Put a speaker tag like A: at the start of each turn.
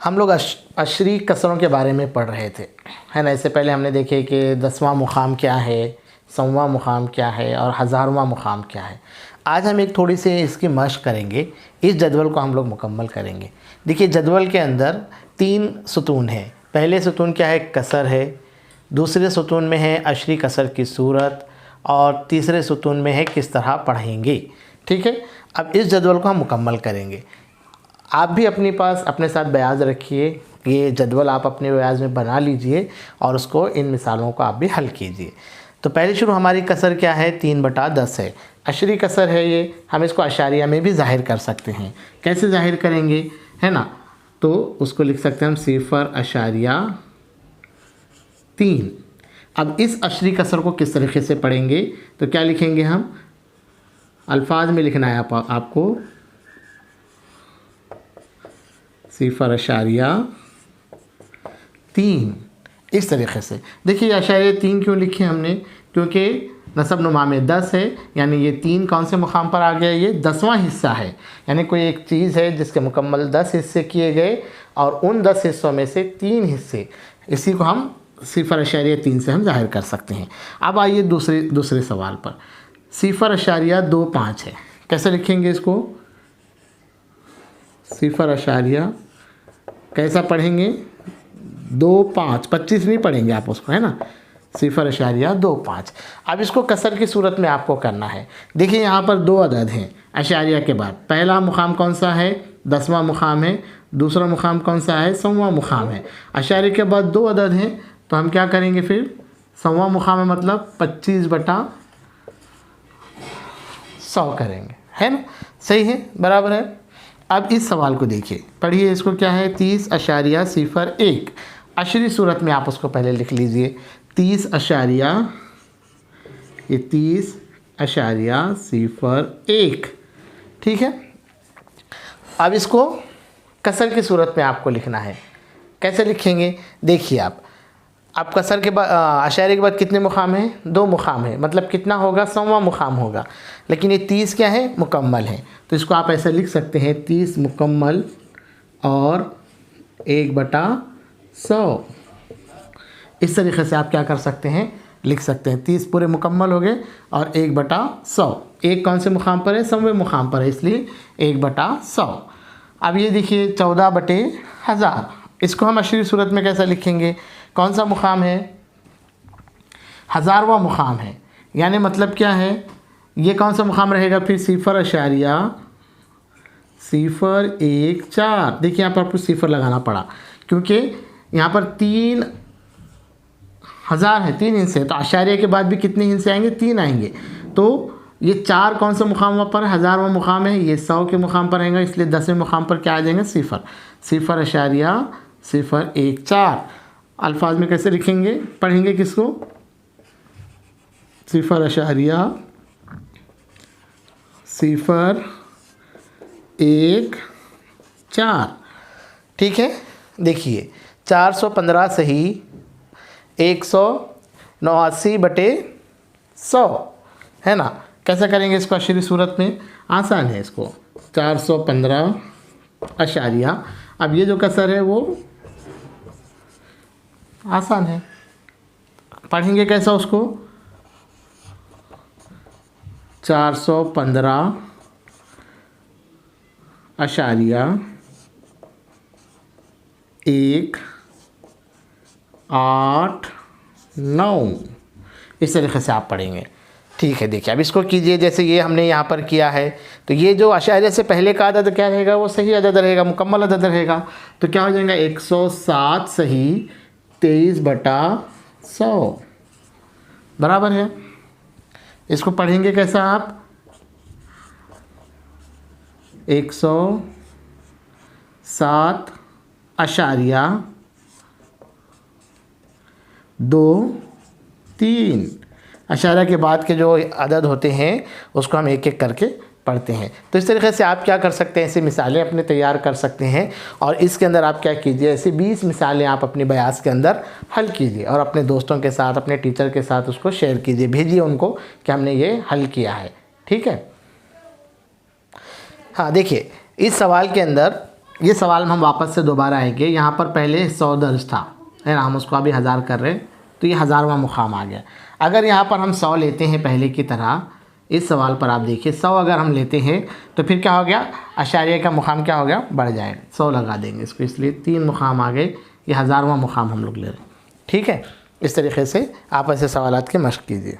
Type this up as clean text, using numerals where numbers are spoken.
A: हम लोग अशरी कसरों के बारे में पढ़ रहे थे, है ना। इससे पहले हमने देखे कि 10वां मुकाम क्या है, 100वां मुकाम क्या है और 1000वां मुकाम क्या है। आज हम एक थोड़ी सी इसकी मशक करेंगे, इस जदवल को हम लोग मुकम्मल करेंगे। देखिए, जदवल के अंदर 3 सतून है। पहले सतून क्या है? कसर है। दूसरे सतून में है अशरी कसर की सूरत, और तीसरे सतून में है किस तरह पढ़ेंगे। ठीक है, अब इस जदवल को हम मुकम्मल करेंगे। आप भी अपने पास अपने साथ बयाज रखिए, ये जदवल आप अपने बयाज में बना लीजिए और उसको इन मिसालों को आप भी हल कीजिए। तो पहले शुरू हमारी कसर क्या है? 3/10 है। अशरी कसर है ये, हम इसको अशारिया में भी ज़ाहिर कर सकते हैं। कैसे ज़ाहिर करेंगे, है ना? तो उसको लिख सकते हैं हम 0.3। अब इस अशरी कसर को किस तरीके से पढ़ेंगे? तो क्या लिखेंगे हम? अल्फाज में लिखना है आपको 0.3 इस तरीके से। देखिए, अशारिया 3 क्यों लिखे हमने? क्योंकि नसब नुमा में 10 है, यानी ये 3 कौन से मुकाम पर आ गया? ये 10वां हिस्सा है। यानी कोई एक चीज़ है जिसके मुकम्मल 10 हिस्से किए गए और उन 10 हिस्सों में से 3 हिस्से, इसी को हम 0.3 से हम जाहिर कर सकते हैं। अब आइए दूसरे सवाल पर। 0.25 है, कैसे लिखेंगे इसको? 0. कैसा पढ़ेंगे? 25 25 नहीं पढ़ेंगे आप उसको, है ना। 0.25। अब इसको कसर की सूरत में आपको करना है। देखिए, यहाँ पर 2 अदद हैं अशारिया के बाद। पहला मुकाम कौन सा है? 10वां मुकाम है। दूसरा मुकाम कौन सा है? 100वां मुकाम है। अशारिया के बाद 2 अदद हैं, तो हम क्या करेंगे फिर? 100वां मुकाम है, मतलब 25/100 करेंगे, है ना। सही है, बराबर है। अब इस सवाल को देखिए, पढ़िए इसको। क्या है? 30.01। अशरी सूरत में आप उसको पहले लिख लीजिए। 30.01। ठीक है। अब इसको कसर की सूरत में आपको लिखना है। कैसे लिखेंगे? देखिए, आप कसर के बाद अशारिया के बाद कितने मुकाम हैं? 2 मुकाम है, मतलब कितना होगा? 100वां मुकाम होगा। लेकिन ये 30 क्या है? मुकम्मल है। तो इसको आप ऐसा लिख सकते हैं, 30 मुकम्मल और 1/100। इस तरीके से आप क्या कर सकते हैं? लिख सकते हैं। 30 पूरे मुकम्मल हो गए और 1/100। एक कौन से मुकाम पर है? 100वें मुकाम पर है, इसलिए 1/100। अब ये देखिए 14/1000। इसको हम अशरी सूरत में कैसा लिखेंगे? कौन सा मुकाम है? 1000वां मुकाम है। यानी मतलब क्या है? ये कौन सा मुकाम रहेगा फिर? 0.014। देखिए, यहाँ पर आपको 0 लगाना पड़ा क्योंकि यहाँ पर 3000 है, 3 हिस्से। तो अशारिया के बाद भी कितने हिस्से आएंगे? 3 आएंगे। तो ये 4 कौन सा मुकाम पर है? 1000वां मुकाम है। ये 100 के मुकाम पर रहेगा, इसलिए 10वें मुकाम पर क्या आ जाएंगे? 0। 0.014। अल्फाज में कैसे लिखेंगे? पढ़ेंगे किसको? 0.014। ठीक है। देखिए, 415 सही 189/100, है ना। कैसे करेंगे इसको अशरी सूरत में? आसान है इसको। 415 अशारिया। अब ये जो कसर है वो आसान है, पढ़ेंगे कैसा उसको? 415/189। इस तरीके से आप पढ़ेंगे। ठीक है। देखिए, अब इसको कीजिए जैसे ये हमने यहाँ पर किया है। तो ये जो अशारिया से पहले का अदद क्या रहेगा? वो सही अदद रहेगा, मुकम्मल अदद रहेगा। तो क्या हो जाएगा? 107 सही 23/100 बराबर है। इसको पढ़ेंगे कैसा आप? 107/23। अशारिया के बाद के जो अदद होते हैं उसको हम एक एक करके पढ़ते हैं। तो इस तरीके से आप क्या कर सकते हैं? ऐसी मिसालें अपने तैयार कर सकते हैं और इसके अंदर आप क्या कीजिए? ऐसी 20 मिसालें आप अपने बयास के अंदर हल कीजिए और अपने दोस्तों के साथ, अपने टीचर के साथ उसको शेयर कीजिए, भेजिए उनको कि हमने ये हल किया है। ठीक है। हाँ, देखिए, इस सवाल के अंदर ये सवाल में हम वापस से दोबारा आएंगे। यहाँ पर पहले 100 दर्ज था, है ना, हम उसको अभी 1000 कर रहे हैं, तो ये 1000वां मुकाम आ गया। अगर यहाँ पर हम 100 लेते हैं पहले की तरह, इस सवाल पर आप देखिए 100 अगर हम लेते हैं तो फिर क्या हो गया, अशारिया का मुकाम क्या हो गया, बढ़ जाएगा, 100 लगा देंगे इसको, इसलिए 3 मुकाम आ गए, ये 1000वां मुकाम हम लोग ले रहे हैं। ठीक है, इस तरीके से आप ऐसे सवालात की मशक़ कीजिए।